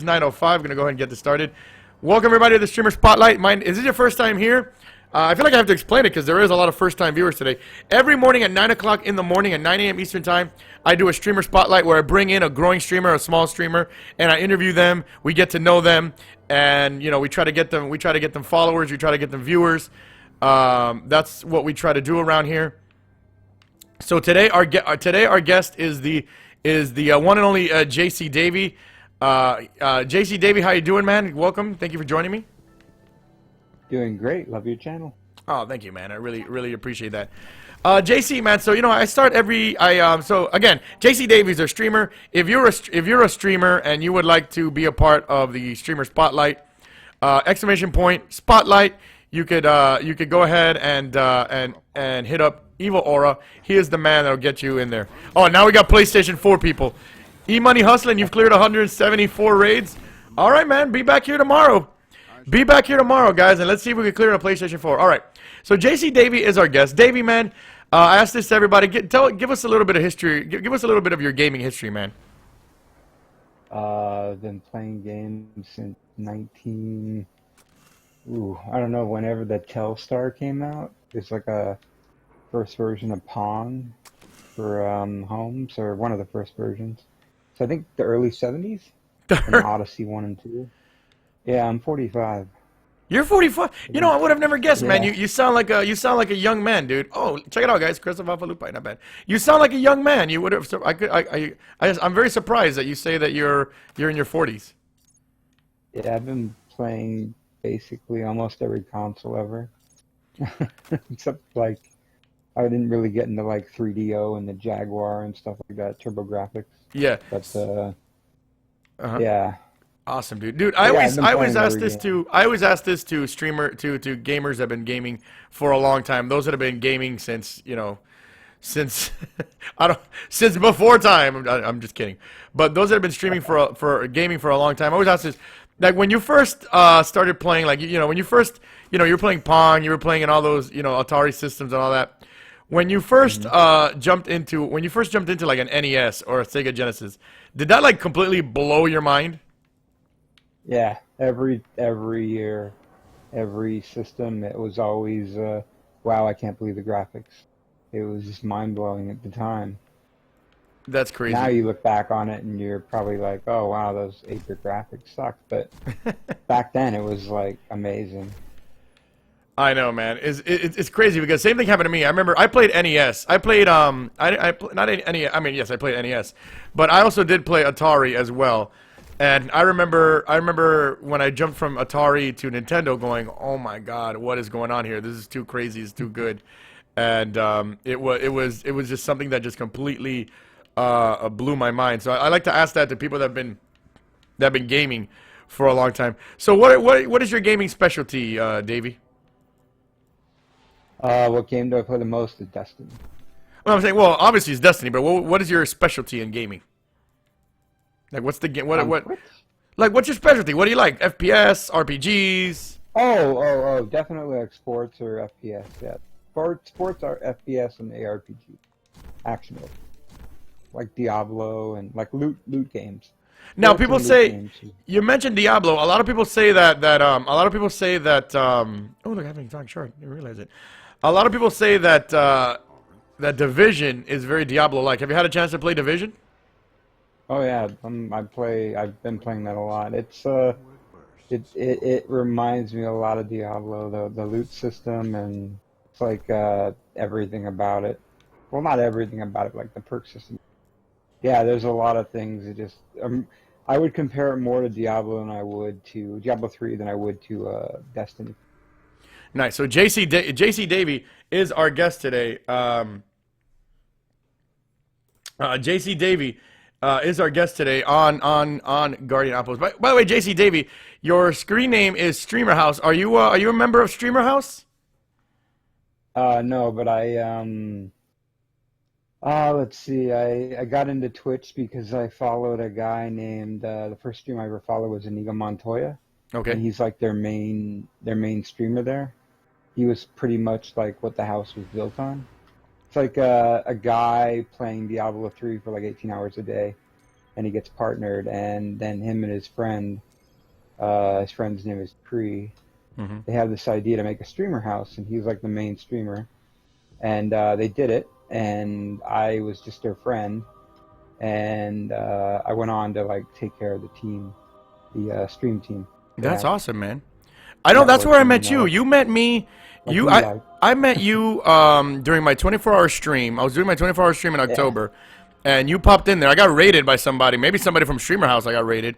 9:05. Gonna go ahead and get this started. Welcome everybody to the Streamer Spotlight. Is this your first time here? I feel like I have to explain it because there is a lot of first-time viewers today. Every morning at 9 o'clock in the morning at 9 a.m. Eastern Time, I do a Streamer Spotlight where I bring in a growing streamer, a small streamer, and I interview them. We get to know them, and we try to get them. We try to get them followers. We try to get them viewers. That's what we try to do around here. So today our guest is the one and only JcDavey. JcDavey, how you doing, man? Welcome. Thank you for joining me. Doing great. Love your channel. Oh, thank you, man. I really appreciate that. JC, man. So I start so again, JcDavey is a streamer. If you're a streamer and you would like to be a part of the Streamer Spotlight, exclamation point Spotlight, you could go ahead and hit up Evil Aura. He is the man that'll get you in there. Oh, now we got PlayStation 4 people. E-Money Hustling, you've cleared 174 raids. All right, man. Be back here tomorrow. Be back here tomorrow, guys, and let's see if we can clear a PlayStation 4. All right. So JcDavey is our guest. Davey, man, I asked this to everybody. Give us a little bit of history. Give us a little bit of your gaming history, man. I've been playing games since I don't know, whenever the Telstar came out. It's like a first version of Pong for homes, or one of the first versions. So I think the early 70s. And Odyssey 1 and 2. Yeah, I'm 45. You're 45. I would have never guessed, man. You sound like a young man, dude. Oh, check it out, guys. Christopher Falupai, not bad. You sound like a young man. You would have. I'm very surprised that you say that you're in your 40s. Yeah, I've been playing basically almost every console ever, except like I didn't really get into like 3DO and the Jaguar and stuff like that, TurboGrafx. Yeah. But yeah. Awesome, dude. I always ask this to gamers that have been gaming for a long time. Those that have been gaming since since before time. I'm just kidding. But those that have been streaming for gaming for a long time, I always ask this. Like when you first started playing, like when you first you were playing Pong, you were playing in all those Atari systems and all that. When you first jumped into like an NES or a Sega Genesis, did that like completely blow your mind? Yeah, every year, every system, it was always, wow, I can't believe the graphics. It was just mind-blowing at the time. That's crazy. Now you look back on it and you're probably like, oh, wow, those 8-bit graphics suck. But back then it was, like, amazing. I know, man. It's crazy because same thing happened to me. I remember I played NES. I played, not NES, I mean, yes, I played NES. But I also did play Atari as well. And I remember when I jumped from Atari to Nintendo going, oh my God, what is going on here? This is too crazy. It's too good. And it was just something that just completely blew my mind. So I like to ask that to people that have been gaming for a long time. So what is your gaming specialty, Davey? What game do I play the most? Is Destiny. Well, I'm saying, well, obviously it's Destiny, but what is your specialty in gaming? Like, what's the game? Like, what's your specialty? What do you like? FPS, RPGs? Oh, definitely like sports or FPS. Yeah, sports are FPS and ARPG, action, like Diablo and like loot games. Now, people say you mentioned Diablo. A lot of people say that oh look, I haven't even talked short. I didn't realize it. A lot of people say that that Division is very Diablo-like. Have you had a chance to play Division? Oh yeah, I've been playing that a lot. It reminds me a lot of Diablo, the loot system, and it's like everything about it. Well, not everything about it, like the perk system. Yeah, there's a lot of things that just I would compare it more to Diablo than I would to Diablo 3 than I would to Destiny. Nice. So JcDavey is our guest today. JcDavey is our guest today on Guardian Outpost. By the way, JcDavey, your screen name is Streamer House. Are you a member of Streamer House? No, but let's see. I got into Twitch because I followed a guy named the first streamer I ever followed was Inigo Montoya. Okay. And he's like their main streamer there. He was pretty much like what the house was built on. It's like a guy playing Diablo 3 for like 18 hours a day. and he gets partnered, and then him and his friend's name is Cree. Mm-hmm. They have this idea to make a streamer house, and he's like the main streamer, and they did it, and I was just their friend, and I went on to like take care of the team, the stream team. That's Yeah, awesome, man. I know that's where I networking, met you. You met me. like You you like. I met you during my 24-hour stream. I was doing my 24-hour stream in Yeah, October, and you popped in there. I got raided by somebody, maybe somebody from Streamer House. I got raided,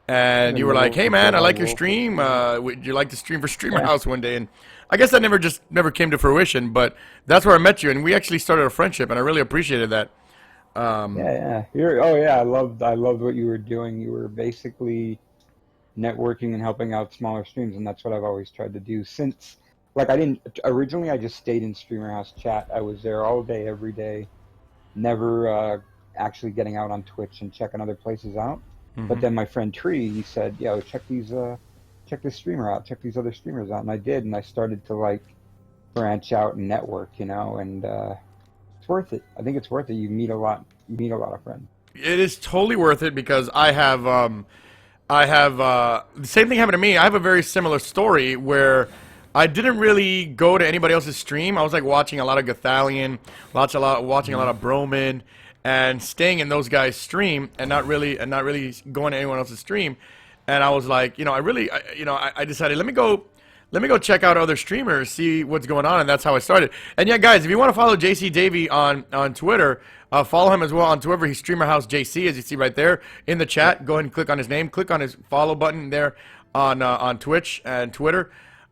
in and the you were like, middle "Hey, of man, I July like your Wolf or stream. something. Would you like to stream for Streamer Yeah, House one day?" And I guess that never came to fruition, but that's where I met you, and we actually started a friendship, and I really appreciated that. Um, yeah. Oh yeah, I loved what you were doing. You were basically networking and helping out smaller streams, and that's what I've always tried to do since. Like I didn't originally, I just stayed in Streamer House chat. I was there all day, every day, never actually getting out on Twitch and checking other places out. But mhm. then my friend Tree, he said, "Yo, check this streamer out, check these other streamers out," and I did, and I started to like branch out and network, and it's worth it. I think it's worth it. You meet a lot of friends. It is totally worth it because I have the same thing happened to me. I have a very similar story where I didn't really go to anybody else's stream. I was like watching a lot of Gathalion, watching a lot of Broman, and staying in those guys' stream and not really going to anyone else's stream. And I was like, I decided let me go check out other streamers, see what's going on, and that's how I started. And yeah, guys, if you want to follow JcDavey on Twitter, follow him as well on Twitter. He's Streamer House JC, as you see right there in the chat. Go ahead and click on his name. Click on his follow button there on Twitch and Twitter.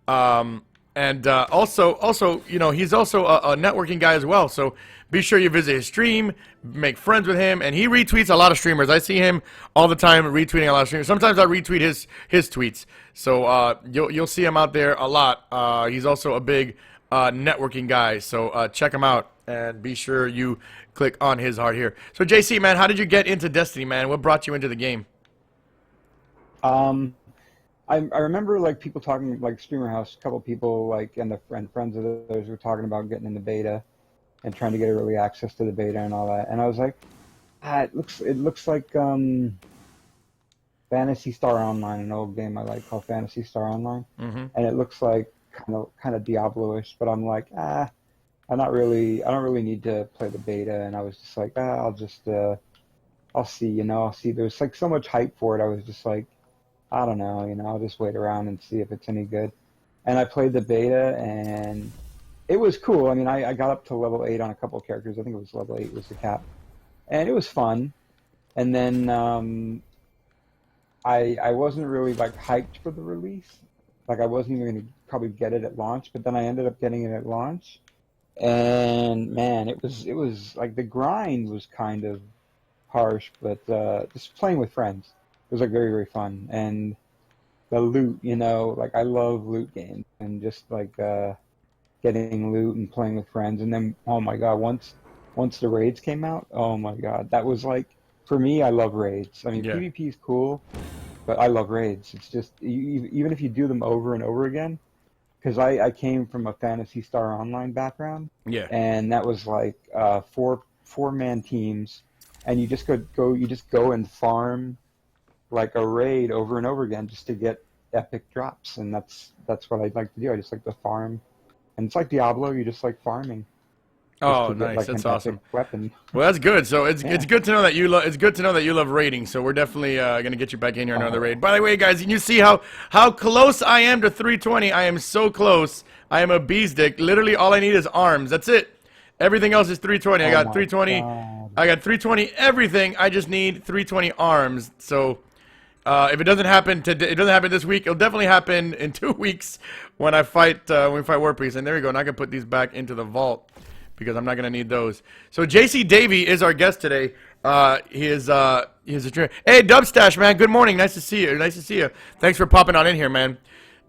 And also, he's also a networking guy as well. So be sure you visit his stream, make friends with him, and he retweets a lot of streamers. I see him all the time retweeting a lot of streamers. Sometimes I retweet his tweets. So you'll see him out there a lot. He's also a big networking guy. So check him out and be sure you click on his heart here. So JC, man, how did you get into Destiny, man? What brought you into the game? Um, I remember like people talking like Streamer House, a couple people like and friends of theirs were talking about getting in the beta and trying to get early access to the beta and all that. And I was like, it looks like Fantasy Star Online, an old game I like called Fantasy Star Online, Mm-hmm. and it looks like kind of Diablo-ish. But I'm like, I don't really need to play the beta. And I was just like, I'll see, I'll see. There's like so much hype for it. I was just like, I don't know, I'll just wait around and see if it's any good. And I played the beta, and it was cool. I mean, I got up to level 8 on a couple of characters. I think it was level 8 was the cap. And it was fun. And then I wasn't really like hyped for the release. Like I wasn't even going to probably get it at launch, but then I ended up getting it at launch. And man, it was like the grind was kind of harsh, but just playing with friends. It was like very, very fun. And the loot, like I love loot games and just like getting loot and playing with friends. And then, oh my God, once the raids came out, oh my God, that was like, for me, I love raids. I mean, Yeah. PvP is cool, but I love raids. It's just, even if you do them over and over again, because I came from a Fantasy Star Online background, Yeah. and that was like four-man teams, and you just go and farm like a raid over and over again just to get epic drops, and that's what I'd like to do. I just like to farm, and it's like Diablo. You just like farming just Oh, to get nice. like That's an epic awesome. weapon. Well, that's good. So it's Yeah. good to know that it's good to know that you love raiding. So we're definitely gonna get you back in here another Oh, raid. By the way, guys, you see how close I am to 320. I am so close. I am a bee's dick. Literally, all I need is arms. That's it. Everything else is 320. I oh got my 320. God. I got 320 everything. I just need 320 arms. So if it doesn't happen today, it doesn't happen this week. It'll definitely happen in 2 weeks when I fight when we fight War Priest. And there we go. And I can put these back into the vault because I'm not gonna need those. So JcDavey is our guest today. He is a trainer. Hey, Dubstash, man. Good morning. Nice to see you. Nice to see you. Thanks for popping on in here, man.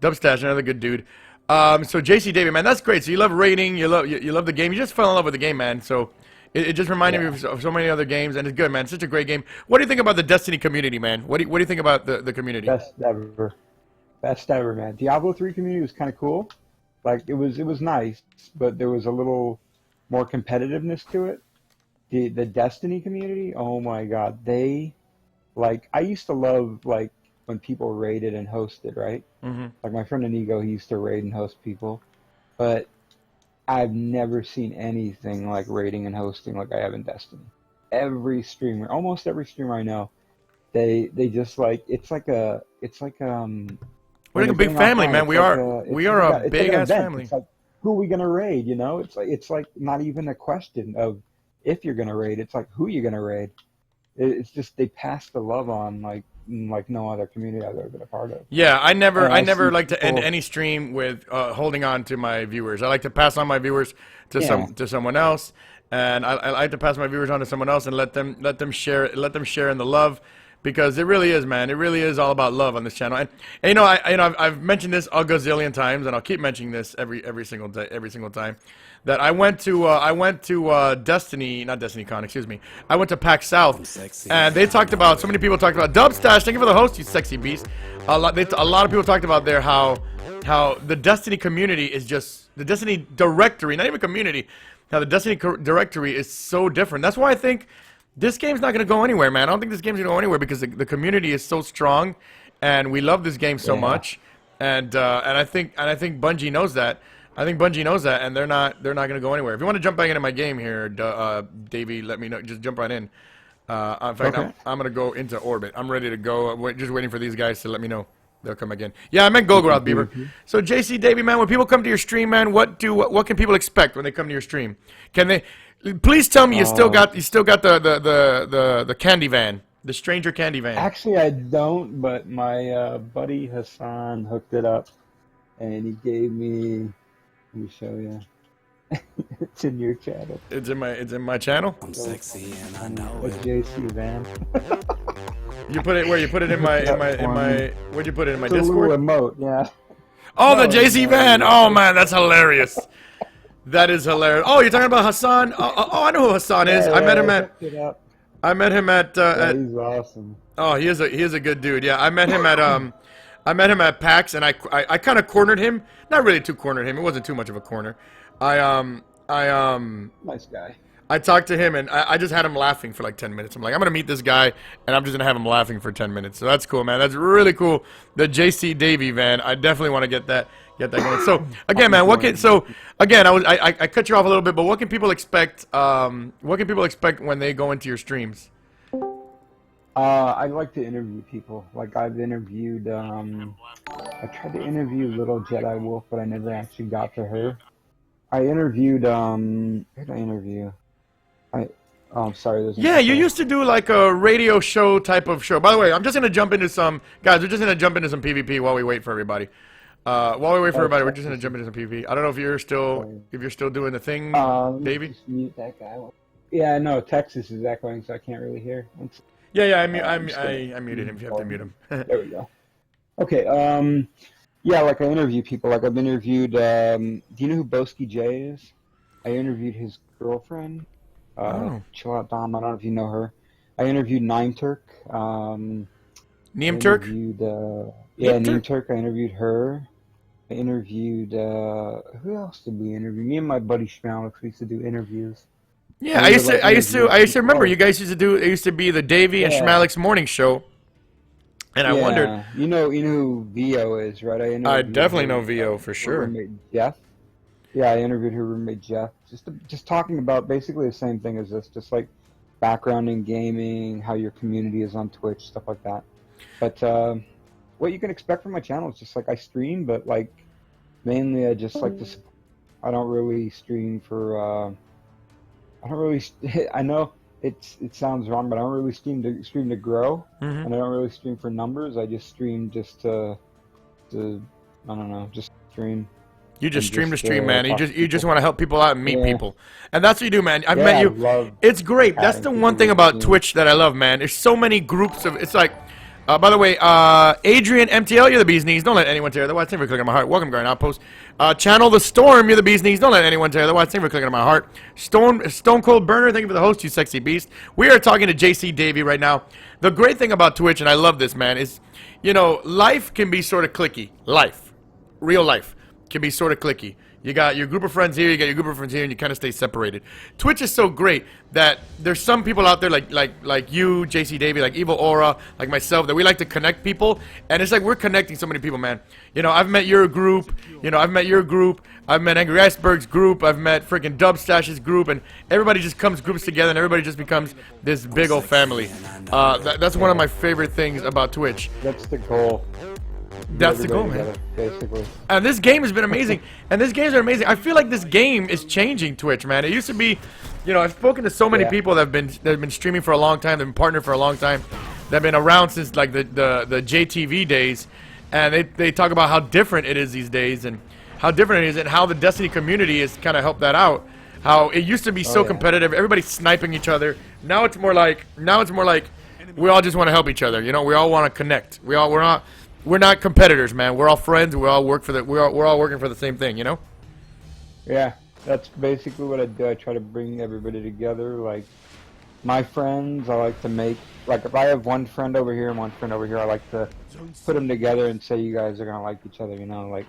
Dubstash, another good dude. So JcDavey, man, that's great. So you love raiding. You love the game. You just fell in love with the game, man. So it just reminded me Yeah. of so many other games, and it's good, man. It's such a great game. What do you think about the Destiny community, man? What do you think about the community? Best ever, man. Diablo 3 community was kind of cool. Like it was nice, but there was a little more competitiveness to it. The Destiny community, oh my God, they Like, I used to love, like, when people raided and hosted, right? Mm-hmm. Like, my friend Inigo, he used to raid and host people. But I've never seen anything like raiding and hosting like I have in Destiny. Every streamer, almost every streamer I know, they just like, it's like We're when like a they're big getting family, offline, man. it's We like are a we are a it's like big an ass event. family. It's like, who are we gonna raid? You know, it's like not even a question of if you're gonna raid. It's like, who you're gonna raid. It's just they pass the love on like no other community I've ever been a part of. Yeah, And I I never see like to end people, any stream with holding on to my viewers. I like to pass on my viewers to yeah, someone else, and I like to pass my viewers on to someone else and let them share in the love, because it really is, man. It really is all about love on this channel. And you know, I've mentioned this a gazillion times, and I'll keep mentioning this every single day, every single time. That I went to Destiny, not DestinyCon, excuse me. I went to PAX South, and they talked about, so many people talked about Dubstash. Thank you for the host, you sexy beast. A lot of people talked about there how the Destiny community is just, the Destiny directory, not even community, how the Destiny directory is so different. That's why I think this game's not going to go anywhere, man. I don't think this game's going to go anywhere because the community is so strong, and we love this game so much, and I think Bungie knows that. I think Bungie knows that, and they're not going to go anywhere. If you want to jump back into my game here, Davey, let me know. Just jump right in. In fact, okay. I'm going to go into orbit. I'm ready to go. Just waiting for these guys to let me know. They'll come again. Yeah, I meant Golgoroth, Beaver. So, JcDavey, man, when people come to your stream, man, what can people expect when they come to your stream? Can they? Please tell me you still got the candy van, the stranger candy van. Actually, I don't, but my buddy Hassan hooked it up, and he gave me. Let me show you. It's in your channel. It's in my channel. I'm sexy and I know A it. JC van. You put it where? You put it in my where'd you put it in my It's a little Discord? emote, yeah. Oh, the No, JC no, van. no. Oh man, that's hilarious. That is hilarious. Oh, you're talking about Hassan? Oh, I know who Hassan is. Yeah, I met yeah, him I at hooked it up. at He's awesome. Oh, he is a good dude. Yeah, I met him at PAX, and I kind of cornered him. Not really too cornered him. It wasn't too much of a corner. Nice guy. I talked to him, and I just had him laughing for like 10 minutes. I'm like, I'm gonna meet this guy, and I'm just gonna have him laughing for 10 minutes. So that's cool, man. That's really cool. The JcDavey van. I definitely want to get that going. So again, man, I cut you off a little bit, but what can people expect? What can people expect when they go into your streams? I like to interview people. Like, I've interviewed, I tried to interview Little Jedi Wolf, but I never actually got to her. I interviewed, who did I interview? Oh, I'm sorry. There's Yeah, you used to do like a radio show type of show. By the way, I'm just gonna jump into some guys. We're just gonna jump into some PvP while we wait for everybody. We're just gonna jump into some PvP. I don't know if you're still doing the thing, Davey. Just mute that guy. Yeah, no, Texas is echoing, so I can't really hear. Yeah. I muted him. If you have to mute him. There we go. Okay. Yeah, like I interview people. Like I've interviewed. Do you know who Boski J is? I interviewed his girlfriend. Chill Out Dom. I don't know if you know her. I interviewed Nine Turk. Neem Turk. Neem Turk. I interviewed her. I interviewed. Who else did we interview? Me and my buddy Schmalix. We used to do interviews. Yeah, I used to remember you guys used to do. It used to be the Davey and Schmalix morning show. And I wondered. You know who Vio is, right? I definitely know Vio for sure. Roommate Jeff. Yeah, I interviewed her roommate Jeff. Just talking about basically the same thing as this, just like background in gaming, how your community is on Twitch, stuff like that. But what you can expect from my channel is just like I stream, but like mainly I just like to. I don't really stream for. I don't really. I know it sounds wrong, but I don't really stream to grow, and I don't really stream for numbers. I just stream just to I don't know, just stream. You just stream to stream, man. You just want to help people out and meet people, and that's what you do, man. I've met you. It's great. That's the one thing about Twitch that I love, man. There's so many groups of. It's like, by the way, Adrian MTL, you're the bee's knees. Don't let anyone tear the white. Thank you for clicking on my heart. Welcome, Garden Outpost. Channel the Storm, you're the bee's knees. Don't let anyone tear the white. Thank you for clicking on my heart. Stone Cold Burner, thank you for the host, you sexy beast. We are talking to JcDavey right now. The great thing about Twitch, and I love this, man, is life can be sort of clicky. Real life can be sort of clicky. You got your group of friends here, you got your group of friends here, and you kind of stay separated. Twitch is so great that there's some people out there like you, JcDavey, like Evil Aura, like myself, that we like to connect people, and it's like we're connecting so many people, man. You know, I've met your group, I've met Angry Iceberg's group, I've met freaking Dubstash's group, and everybody just groups together, and everybody just becomes this big old family. That's one of my favorite things about Twitch. That's the goal. That's the goal, man. Together, basically. And this game has been amazing. And these games are amazing. I feel like this game is changing Twitch, man. It used to be, I've spoken to so many people that have been streaming for a long time, that have been partnered for a long time, that have been around since like the JTV days, and they talk about how different it is these days, and how different it is, and how the Destiny community has kind of helped that out. How it used to be so competitive, everybody's sniping each other. Now it's more like we all just want to help each other. We all want to connect. We're not competitors, man. We're all friends. We're all working for the same thing, Yeah, that's basically what I do. I try to bring everybody together. Like my friends, I like to make, like if I have one friend over here and one friend over here, I like to put them together and say you guys are gonna like each other. Like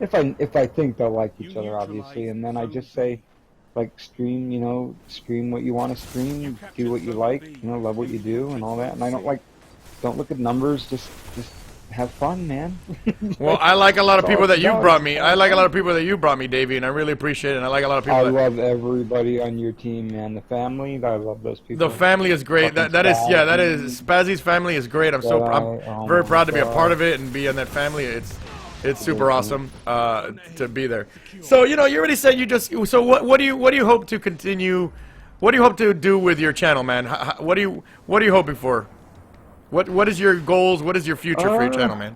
if I think they'll like each other, obviously, and then I just say, like stream, stream what you want to stream, do what you like, love what you do and all that. And I don't look at numbers, just have fun, man. Well, I like a lot of people that you brought me. I like a lot of people that you brought me, Davey, and I really appreciate it. And I like a lot of people. I love everybody on your team, man. The family, I love those people. The family is great. That is Spazzy's family is great. I'm very proud to be a part of it and be in that family. It's super awesome to be there. So you already said So what do you hope to continue? What do you hope to do with your channel, man? What are you hoping for? What is your goals? What is your future for your channel, man?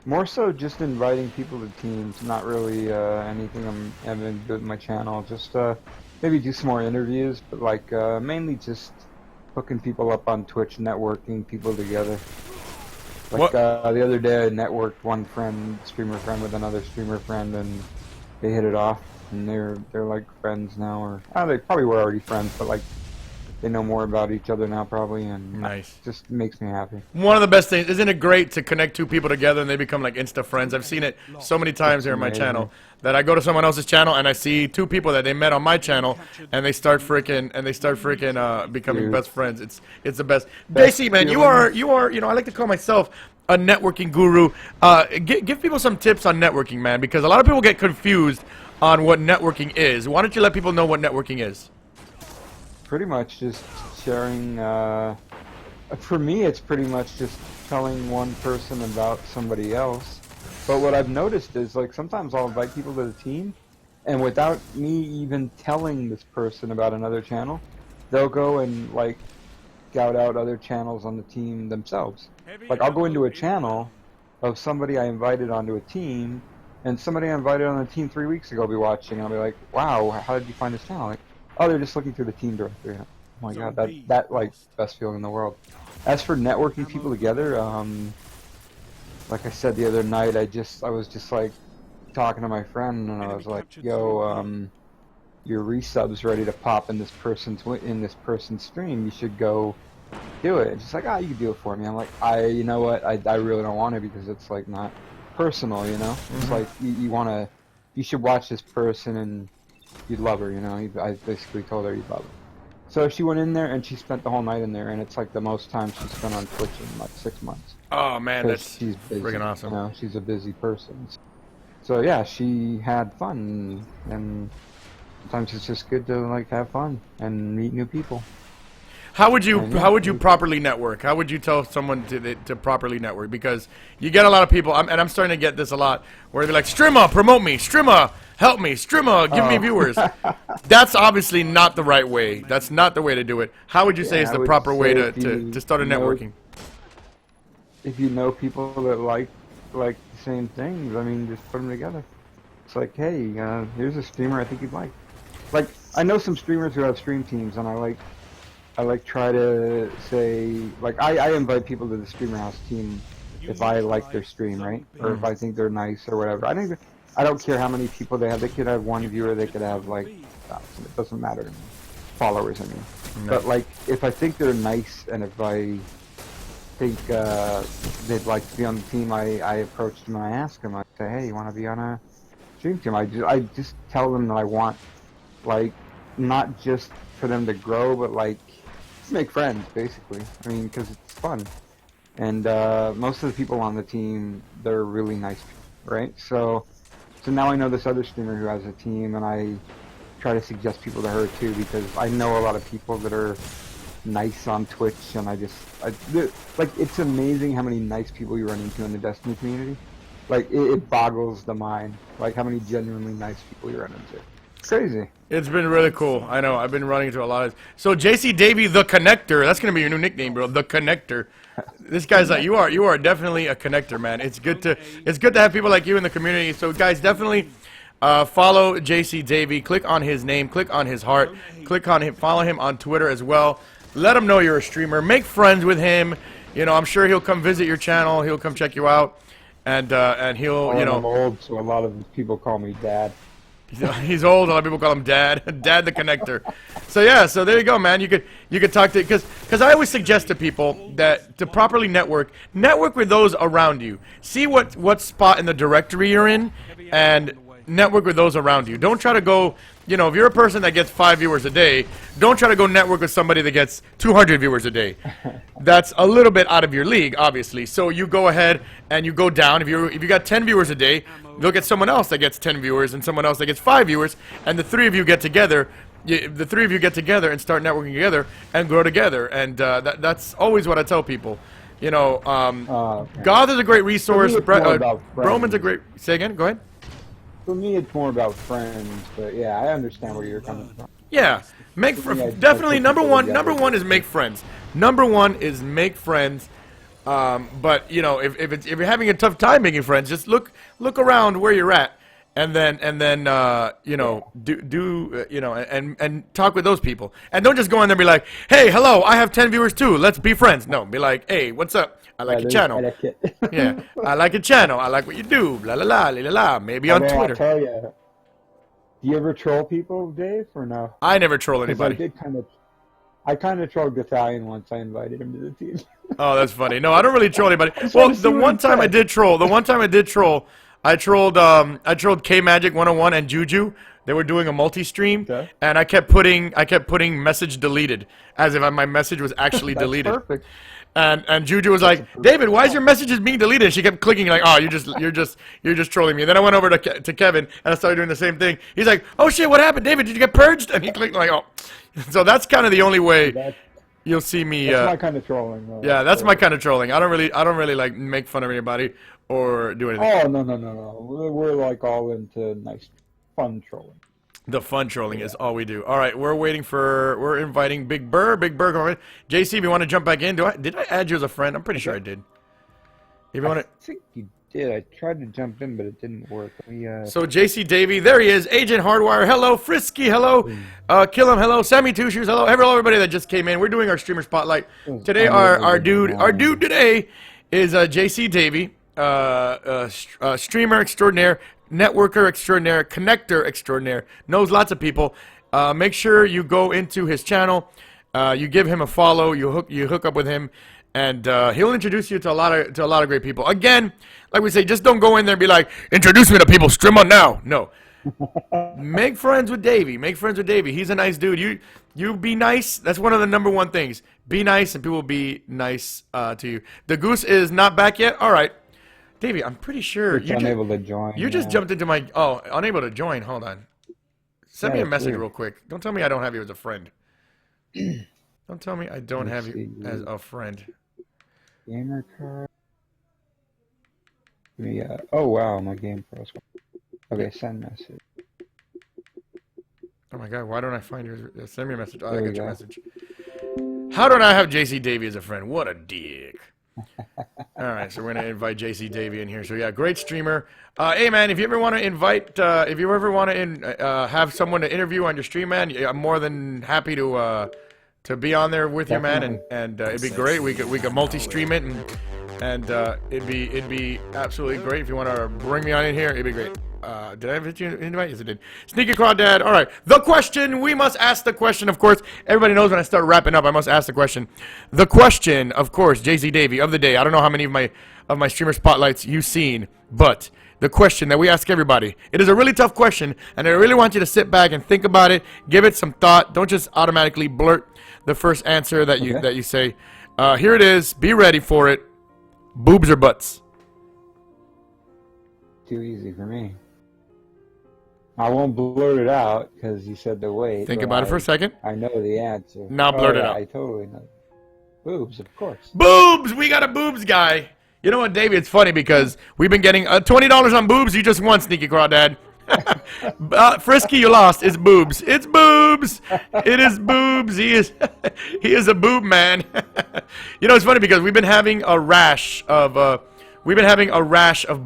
More so just inviting people to teams, not really anything I'm having good with my channel. Just maybe do some more interviews, but mainly just hooking people up on Twitch, networking people together. The other day I networked one streamer friend with another streamer friend, and they hit it off, and they're like friends now, or they probably were already friends, but they know more about each other now, probably, and nice. Just makes me happy. One of the best things, isn't it great to connect two people together and they become like insta friends? I've seen it so many times here on my channel that I go to someone else's channel and I see two people that they met on my channel and they start freaking becoming best friends. It's the best. JC, man, you are I like to call myself a networking guru. Give people some tips on networking, man, because a lot of people get confused on what networking is. Why don't you let people know what networking is? Pretty much just sharing, for me it's pretty much just telling one person about somebody else. But what I've noticed is sometimes I'll invite people to the team, and without me even telling this person about another channel, they'll go and scout out other channels on the team themselves. I'll go into a channel of somebody I invited onto a team, and somebody I invited on the team 3 weeks ago will be watching, and I'll be like, wow, how did you find this channel? Oh, they're just looking through the team directory. Oh my god, that best feeling in the world. As for networking people together, like I said the other night, I was just talking to my friend, and I was like, yo, your resub's ready to pop in this person's stream. You should go do it. And she's like, you can do it for me. I'm like, you know what? I really don't want to, because it's not personal, Mm-hmm. It's you should watch this person and you'd love her, I basically told her you'd love her. So she went in there and she spent the whole night in there, and it's the most time she's spent on Twitch in 6 months. Oh man, that's she's busy, freaking awesome. She's a busy person. So yeah, she had fun, and sometimes it's just good to have fun and meet new people. How would you properly network? How would you tell someone to properly network? Because you get a lot of people, and I'm starting to get this a lot, where they're like, Strimma, promote me. Strimma, help me. Strimma, give me viewers. That's obviously not the right way. That's not the way to do it. How would you say is the proper way to start a networking? If you know people that like the same things, just put them together. It's like, hey, here's a streamer I think you'd like. I know some streamers who have stream teams, and I try to say, I invite people to the Streamer House team if I like their stream, right? Or if I think they're nice or whatever. I don't care how many people they have. They could have one viewer, they could have 1,000. It doesn't matter to me. Followers, I mean. No. But if I think they're nice, and if I think they'd like to be on the team, I approach them and I ask them. I say, hey, you want to be on stream to them. I just tell them that I want, like, not just for them to grow, but like just make friends, basically. I mean, because it's fun. And most of the people on the team, they're really nice people, right? So now I know this other streamer who has a team, and I try to suggest people to her too, because I know a lot of people that are nice on Twitch, and like, it's amazing how many nice people you run into in the Destiny community. Like, it boggles the mind, like how many genuinely nice people you run into. It's crazy. It's been really cool. I know. I've been running into a lot of. So JcDavey the Connector. That's gonna be your new nickname, bro. The Connector. This guy's like, you are definitely a connector, man. It's good to have people like you in the community. So guys, definitely follow JcDavey. Click on his name. Click on his heart. Click on him. Follow him on Twitter as well. Let him know you're a streamer. Make friends with him. You know, I'm sure he'll come visit your channel. He'll come check you out, and he'll, you know. I'm old, so a lot of people call me Dad. He's old. A lot of people call him Dad. Dad the Connector. So yeah. So there you go, man. You could talk to, because I always suggest to people that to properly network with those around you. See what spot in the directory you're in, and network with those around you. Don't try to go. You know, if you're a person that gets 5 viewers a day, don't try to go network with somebody that gets 200 viewers a day. That's a little bit out of your league, obviously. So you go ahead and you go down. If you got 10 viewers a day, look at someone else that gets 10 viewers and someone else that gets 5 viewers, and the three of you get together. And start networking together and grow together. And that's always what I tell people. You know, Okay. God is a great resource. For me, it's more about Roman's a friends. great. Say again. Go ahead. For me, it's more about friends, but yeah, I understand where you're coming from. Yeah, definitely number one is make friends. Number one is make friends. But you know, if you're having a tough time making friends, just look around where you're at, and then you know, and talk with those people, and don't just go in there and be like, hey, hello, I have 10 viewers too, let's be friends. No, be like, hey, what's up? I like your channel. Yeah, I like your channel. I like what you do. La la la la la. Maybe on Twitter. I tell you, do you ever troll people, Dave, or no? I never troll anybody. I kind of trolled Gathalion once. I invited him to the team. Oh, that's funny. No, I don't really troll anybody. Well, the one time I did troll, I trolled K Magic 101 and Juju. They were doing a multi-stream, Okay. and I kept putting message deleted, as if my message was actually deleted. Perfect. And Juju was like, David, why is your messages being deleted? And she kept clicking like, oh, you're just trolling me. And then I went over to Kevin and I started doing the same thing. He's like, oh shit, what happened, David? Did you get purged? And he clicked like, oh. So that's kind of the only way you'll see me. That's my kind of trolling. Though. Yeah, that's my kind of trolling. I don't really like make fun of anybody or do anything. Oh no. We're like all into nice, fun trolling. The fun trolling is all we do. All right, we're inviting Big Burr. Big Burr, come on. JC, if you want to jump back in, did I add you as a friend? I'm pretty sure I did. If you want to. I think you did. I tried to jump in, but it didn't work. So JcDavey, there he is. Agent Hardwire, hello. Frisky, hello. Kill him, hello. Sammy Two Shoes, hello. Everybody that just came in. We're doing our streamer spotlight today. Our dude today is JcDavey, streamer extraordinaire, networker extraordinaire, connector extraordinaire. Knows lots of people. Make sure you go into his channel. You give him a follow. You hook up with him. And he'll introduce you to a lot of great people. Again, like we say, just don't go in there and be like, introduce me to people, stream on now. No. Make friends with Davey. Make friends with Davey. He's a nice dude. You be nice. That's one of the number one things. Be nice and people will be nice to you. The goose is not back yet? All right. Davey, I'm pretty sure you're unable to join. You just jumped into my... Oh, unable to join. Hold on. Send me a message real quick. Don't tell me I don't have you as a friend. Don't tell me I don't have you as a friend. Gamer card. Yeah. Oh wow, my game pros. Okay, send message. Oh my god, why don't I find your... Send me a message. Oh, I got your message. How don't I have JcDavey as a friend? What a dick. Alright, so we're going to invite JcDavey in here. So yeah, great streamer. Hey man, if you ever want to invite, if you ever want to have someone to interview on your stream, man, I'm more than happy to be on there with you, man, and it'd be great. We could multi-stream it, and it'd be absolutely great if you want to bring me on in here. It'd be great. Did I invite you invite? Yes, I did. Sneaky Crawdad. All right. The question. We must ask the question. Of course, everybody knows when I start wrapping up, I must ask the question. The question, of course, JcDavey of the day. I don't know how many of my streamer spotlights you've seen, but the question that we ask everybody. It is a really tough question, and I really want you to sit back and think about it. Give it some thought. Don't just automatically blurt the first answer that you say. Here it is. Be ready for it. Boobs or butts? Too easy for me. I won't blurt it out because you said the wait. Think about it for a second. I know the answer. Now blurt it out. I totally know. Boobs, of course. Boobs! We got a boobs guy. You know what, Davey? It's funny because we've been getting $20 on boobs. You just won, Sneaky Crawdad. Frisky, you lost. It's boobs. It's boobs. It is boobs. He is a boob man. You know, it's funny because we've been having a rash of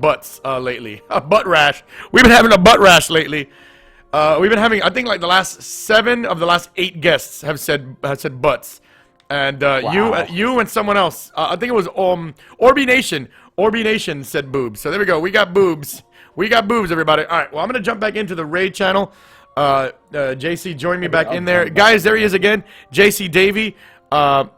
butts lately. A butt rash. We've been having a butt rash lately. We've been having, I think, like the last 7 of the last 8 guests have said butts. And Wow. you and someone else, I think it was Orby Nation. Orby Nation said boobs. So there we go. We got boobs. We got boobs, everybody. All right. Well, I'm gonna jump back into the raid channel. JC, join me back in there, guys. There he is again. JcDavey,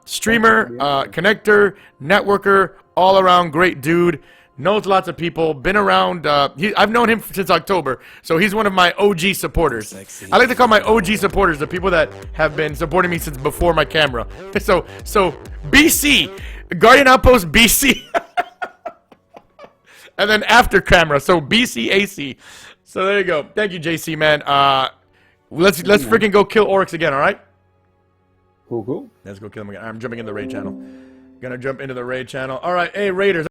streamer, connector, networker, all around great dude. Knows lots of people. Been around. I've known him since October, so he's one of my OG supporters. I like to call my OG supporters the people that have been supporting me since before my camera. So BC, Guardian Outpost BC, and then after camera. So BCAC. So there you go. Thank you, JC, man. Let's freaking go kill Oryx again. All right. Cool. Let's go kill him again. I'm jumping in the raid channel. Gonna jump into the raid channel. All right. Hey, Raiders.